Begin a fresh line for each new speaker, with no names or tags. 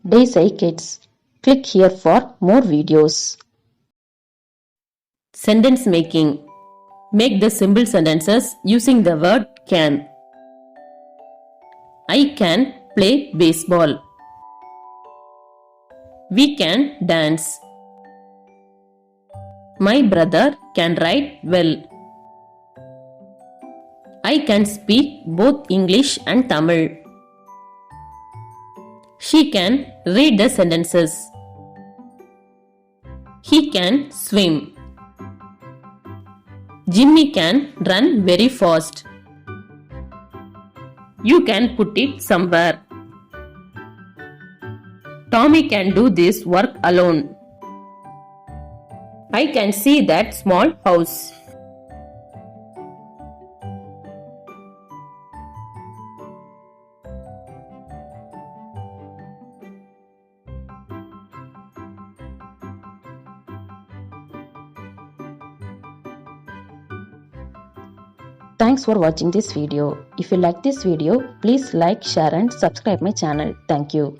Daisy Kids. Click here for more videos.
Sentence making. Make the simple sentences using the word can. I can play baseball. We can dance. My brother can write well. I can speak both English and Tamil. She can read the sentences. He can swim. Jimmy can run very fast. You can put it somewhere. Tommy can do this work alone. I can see that small house.
Thanks for watching this video. If you like this video, please like, share and subscribe my channel. Thank you.